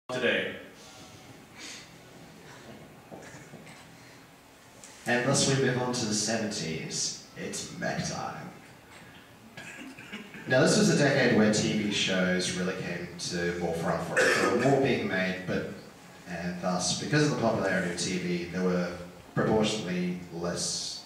Today. And thus we move on to the 70s. It's mech time. Now this was a decade where TV shows really came to forefront for it. There were more being made, and thus, because of the popularity of TV, there were proportionally less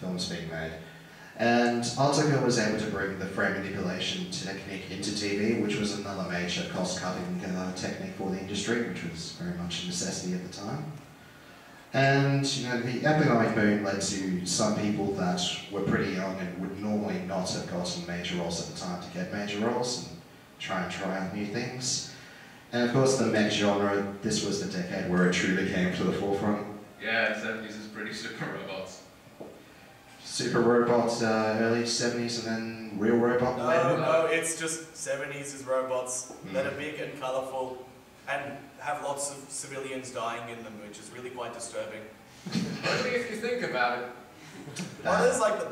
films being made. And AJASChan was able to bring the frame manipulation technique into TV, which was another major cost-cutting technique for the industry, which was very much a necessity at the time. And the economic boom led to some people that were pretty young and would normally not have gotten major roles at the time to get major roles and try out new things. And of course, the mech genre, this was the decade where it truly came to the forefront. Yeah, the 70s is pretty super robots. Super robots, early 70s, and then real robot later? No, it's just 70s is robots that are big and colourful and have lots of civilians dying in them, which is really quite disturbing. Only if you think about it. Well,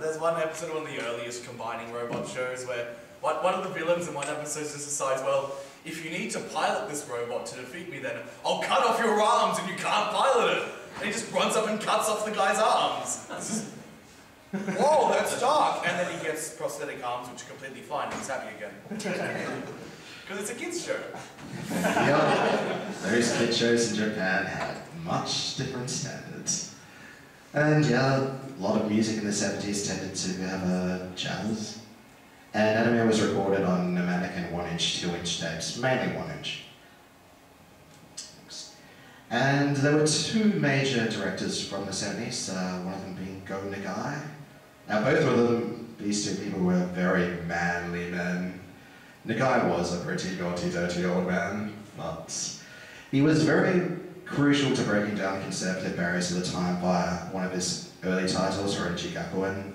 there's one episode of one of the earliest combining robot shows where one of the villains in one episode just decides, well, if you need to pilot this robot to defeat me, then I'll cut off your arms and you can't pilot it. And he just runs up and cuts off the guy's arms. Whoa, that's dark! And then he gets prosthetic arms, which are completely fine, and he's happy again. Because it's a kids' show. Yep. Those kid shows in Japan had much different standards. And yeah, a lot of music in the 70s tended to have jazz. And anime was recorded on pneumatic and 1-inch, 2-inch tapes, mainly 1-inch. And there were two major directors from the 70s, one of them being Nagai. Now both of them, these two people were very manly men. Nagai was a pretty naughty, dirty old man, but he was very crucial to breaking down conservative barriers at the time via one of his early titles, AJASChan,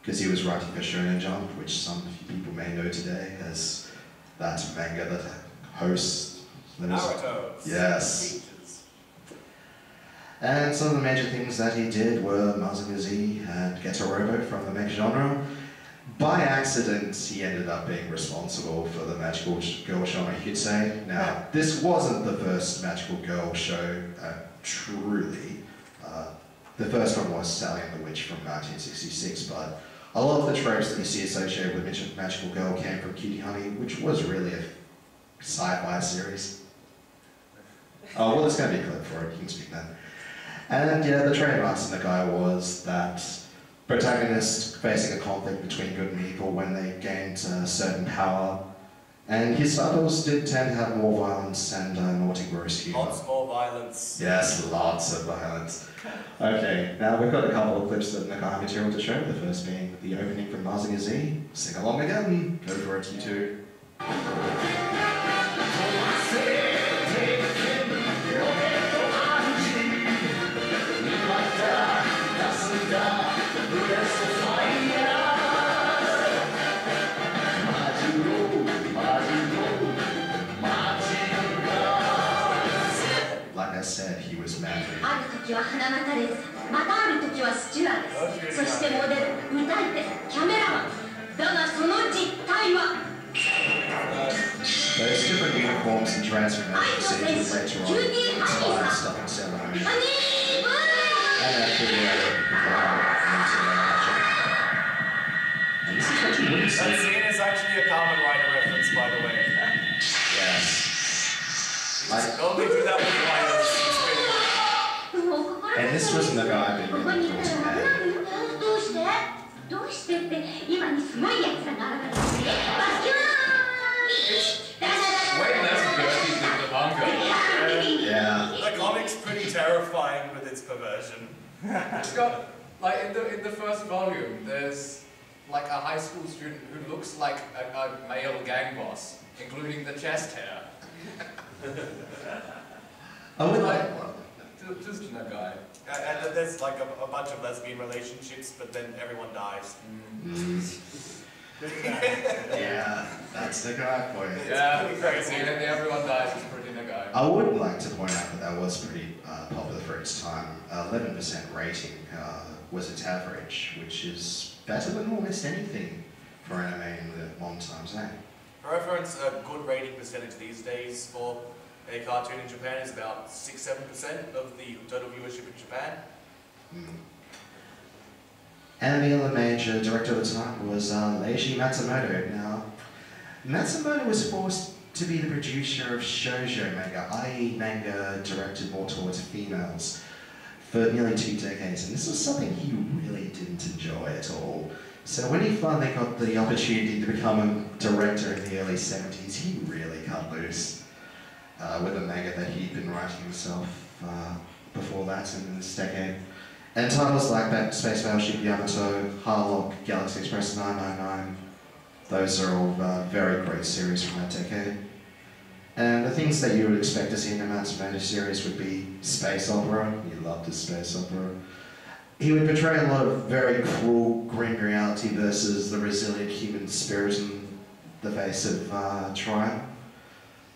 because he was writing for Shonen Jump, which some people may know today as that manga that hosts... Naruto. Yes. And some of the major things that he did were Mazinger Z and Getter Robo from the mech genre. By accident, he ended up being responsible for the magical girl genre, you could say. Now, this wasn't the first magical girl show, truly. The first one was Sally and the Witch from 1966, but a lot of the tropes that you see associated with magical girl came from Cutie Honey, which was really a sci-fi series. Oh, well, there's going to be a clip for it, you can speak then. And yeah, the trademarks in the guy was that protagonist facing a conflict between good and evil when they gained certain power. And his titles did tend to have more violence and naughty gross humor. Lots more violence. Yes, lots of violence. Okay, now we've got a couple of clips of Nagai material to show, the first being the opening from Mazinger Z. Sing along again. Go for it, you two. Like I said, he was mad. Those different uniforms and transformations seem to later on inspired stuff in Sailor Moon. And actually, and this is what you wouldn't see. That scene is actually a Kamen Rider reference, by the way. Yes. Only do that with riders. And this was Nagai being really cool to man. Way less dirty than the manga. Yeah. The comic's pretty terrifying with its perversion. It's got, like, in the first volume, there's like a high school student who looks like a male gang boss, including the chest hair. I would like, just Nagai. And there's like a bunch of lesbian relationships, but then everyone dies. Yeah, that's Nagai for you. Yeah, pretty crazy. And then everyone dies, it's pretty Nagai. I would like to point out that that was pretty popular for its time. 11% rating was its average, which is better than almost anything for anime in the modern times, eh? For reference, a good rating percentage these days for a cartoon in Japan is about 6-7% of the total viewership in Japan. And the other major director of the time was Leiji Matsumoto. Now, Matsumoto was forced to be the producer of shoujo manga, i.e. manga directed more towards females, for nearly 2 decades, and this was something he really didn't enjoy at all. So when he finally got the opportunity to become a director in the early 70s, he really cut loose with a manga that he'd been writing himself before that in this decade. And titles like that, Space Battleship Yamato, Harlock, Galaxy Express 999, those are all very great series from that decade. And the things that you would expect to see in a Matsumoto series would be space opera. He loved his space opera. He would portray a lot of very cruel, grim reality versus the resilient human spirit in the face of trial.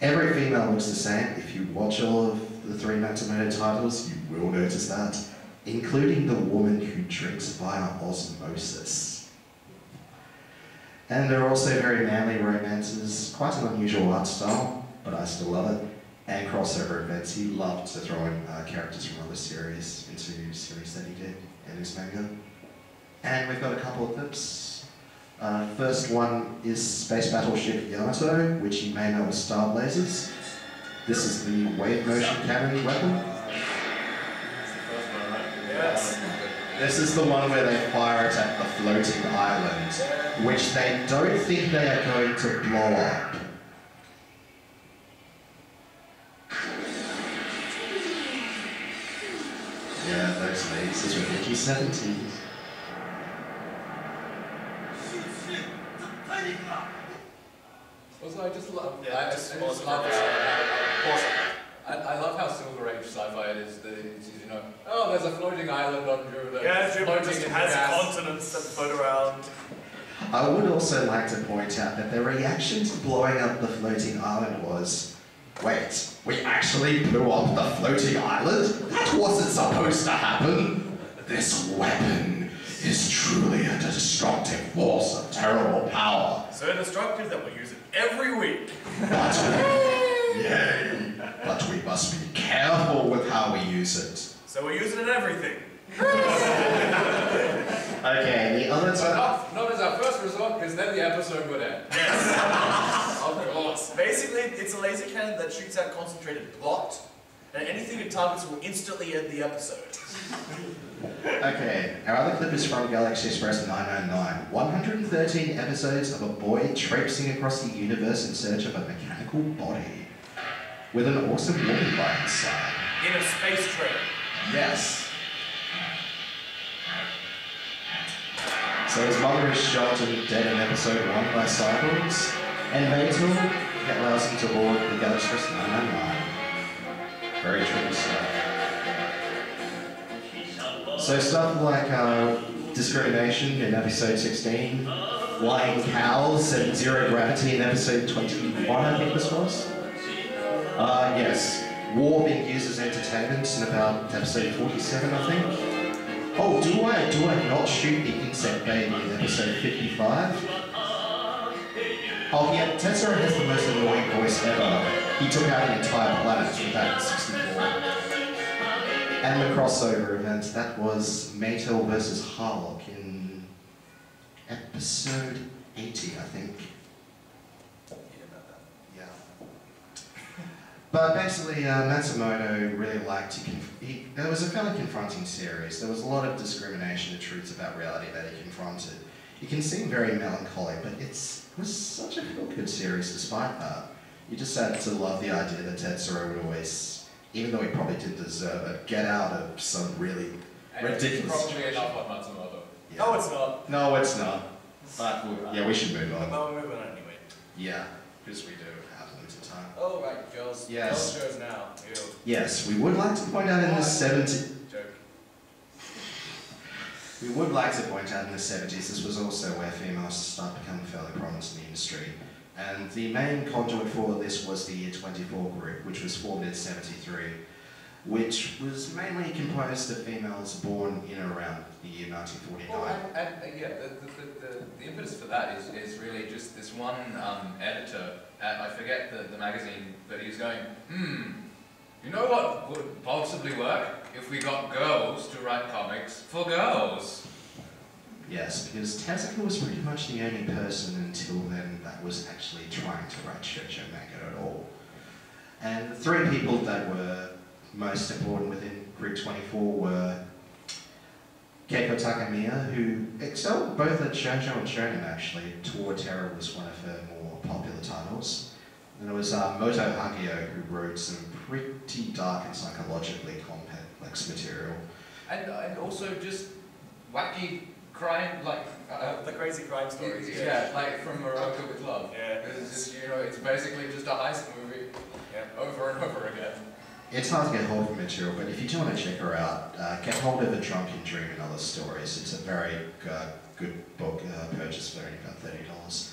Every female looks the same. If you watch all of the 3 Matsumoto titles, you will notice that, including the woman who drinks via osmosis. And there are also very manly romances, quite an unusual art style, but I still love it, and crossover events. He loved to throw in characters from other series into series that he did in his manga. And we've got a couple of clips. First one is Space Battleship Yamato, which you may know as Star Blazers. This is the wave motion cannon weapon. Yes. This is the one where they fire it at the floating island, which they don't think they are going to blow up. Yeah, those lasers were Pichy 70s. Also, I just love. Yeah, I just love this. I love how Silver Age sci-fi it is. You know, oh, there's a floating island on Jupiter. Yeah, Jupiter floating just in has gas. continents that float around. I would also like to point out that the reaction to blowing up the floating island was, wait, we actually blew up the floating island? That wasn't supposed to happen. This weapon is truly a destructive force of terrible power. So destructive that we use it every week. But we must be careful with how we use it. So we're using it in everything. Okay, the other time. Not as our first resort, because then the episode would end. Yes. Of course. Basically, it's a laser cannon that shoots out concentrated plot, and anything it targets will instantly end the episode. Okay, our other clip is from Galaxy Express 999. 113 episodes of a boy traipsing across the universe in search of a mechanical body, with an awesome woman by his side. In a space train. Yes. So his mother is shot and dead in episode 1 by cyborgs, and Matel allows him to board the Galaxy Express 999. Very tricky stuff. So stuff like discrimination in episode 16, flying cows and zero gravity in episode 21, I think this was. Yes, war being used as entertainment in about episode 47, I think. Oh, do I not shoot the insect baby in episode 55? Oh yeah, Tetsuro has the most annoying voice ever. He took out an entire planet with that 64. And the crossover event, that was Maytel versus Harlock in episode 80, I think. Yeah. But basically, Matsumoto really liked to... There was a fairly confronting series. There was a lot of discrimination and truths about reality that he confronted. It can seem very melancholic, but it was such a feel-good series despite that. You just had to love the idea that Tetsuro would always, even though he probably didn't deserve it, get out of some really ridiculous It's probably situation. enough on Matsumoto. Yeah. No, it's not. No, it's not. But yeah, we should move on. No, we're moving on anyway. Yeah, because we do have limited time. Oh, right, girls. Yes. Girls shows now. Ew. Yes, we would like to point out in the 70s. Joke. We would like to point out in the 70s, this was also where females started becoming fairly prominent in the industry. And the main conduit for this was the Year 24 group, which was formed in '73, which was mainly composed of females born in and around the year 1949. Well, yeah, the impetus for that is really just this one editor at, I forget the magazine, but he's going, you know what would possibly work? If we got girls to write comics for girls. Yes, because Tezuka was pretty much the only person until then that was actually trying to write shoujo manga at all. And the three people that were most important within Grid 24 were Keiko Takamiya, who excelled both at shoujo and shonen actually. Tour Terror was one of her more popular titles. And there was Moto Hagio, who wrote some pretty dark and psychologically complex material. And also just wacky crime, like... the crazy crime stories. Yeah, like from Morocco with Love. Yeah. It's just, you know, it's basically just a heist movie over and over again. It's hard to get hold of material, but if you do want to check her out, get hold of A Drunken Dream and Other Stories. It's a very good book, purchase for only about $30.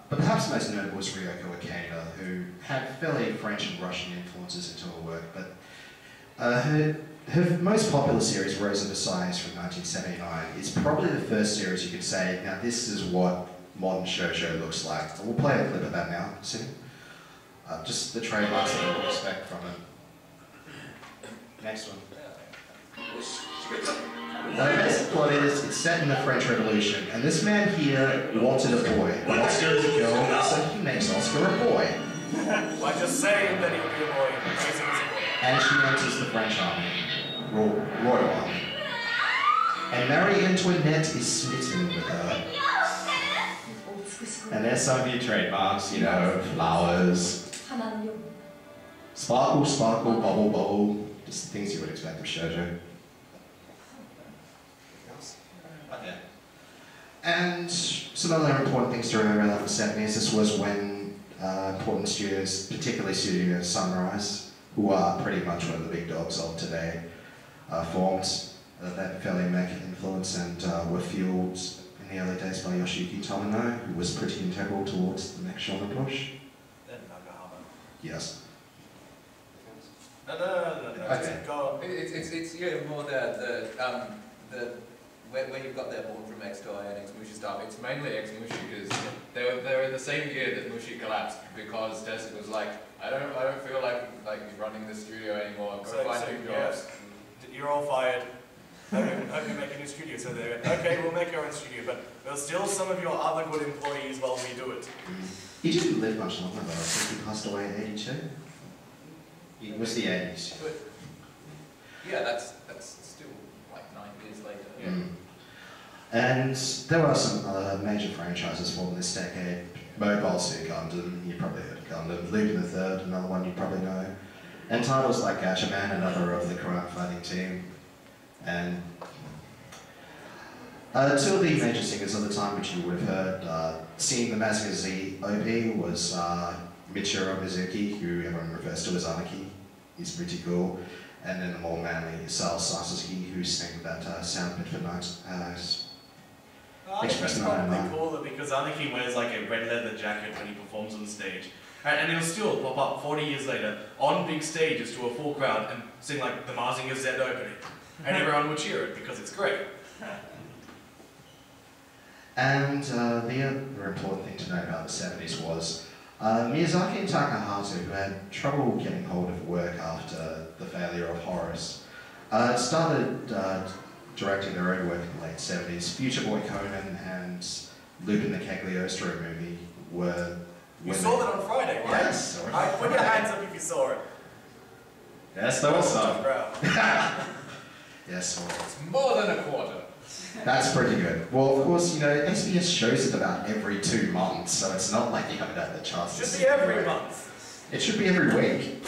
But perhaps the most notable was Ryoko Ikeda, who had fairly French and Russian influences into her work, but her most popular series, Rose of Versailles from 1979, is probably the first series you could say, now this is what modern shoujo looks like. We'll play a clip of that now, Simeon. Just the trademarks that we'll expect from it. Next one. The basic plot is, it's set in the French Revolution, and this man here wanted a boy. Oscar is a girl, so he makes Oscar a boy. By just saying that he would be a boy, raising as a boy. And she enters the French army, royal army. And Marie Antoinette is smitten with her. And there's some of your trademarks, you know, flowers, sparkle, sparkle, bubble, bubble, just the things you would expect of shoujo. Okay. And some other important things to remember about the 70s, this was when important studios, particularly Studio Sunrise, who are pretty much one of the big dogs of today, formed. That fairly mech influence and were fueled in the early days by Yoshiyuki Tomino, who was pretty integral towards the mech genre push. Then Nagahama. Yes. No. Okay. Go on. It's yeah, more the where you've got their board from X-Toy and X-Mushi stuff. It's mainly X-Mushi because they were in the same year that Mushi collapsed because Tezuka was like, I don't feel like running this studio anymore. Go find new jobs. You're all fired. Hope you make a new studio. So they went, okay, we'll make our own studio, but there's still some of your other good employees while we do it. He didn't live much longer though. I think he passed away at 82. It was the 80s. But yeah, that's still like 9 years later. Yeah. And there were some other major franchises formed this decade. Mobile Suit Gundam, you probably heard of Gundam. Lupin the Third, another one you probably know. And titles like AJASChan, another of the crime fighting team. And two of the major singers of the time, which you would have heard, singing the Mazinger Z OP was Michiro Mizuki, who everyone refers to as Aniki. He's pretty cool. And then the more manly Sal Sasaki, who sang that sound bit for Night. I think that's probably cooler because Aniki wears like a red leather jacket when he performs on stage. And he'll still pop up 40 years later on big stages to a full crowd and sing like the Mazinger Z opening. And everyone will cheer it because it's great. And the other important thing to know about the 70s was Miyazaki and Takahata, who had trouble getting hold of work after the failure of Horus, started directing their own work in the late 70s. Future Boy Conan and Lupin the Cagliostro movie were... You saw that on Friday, right? Yes. Put your hands up if you saw it. Yes, there was some. Yes, it's more than a quarter. That's pretty good. Well, of course, you know, SBS shows it about every 2 months, so it's not like you have it at the charts. It should be every month. It should be every week.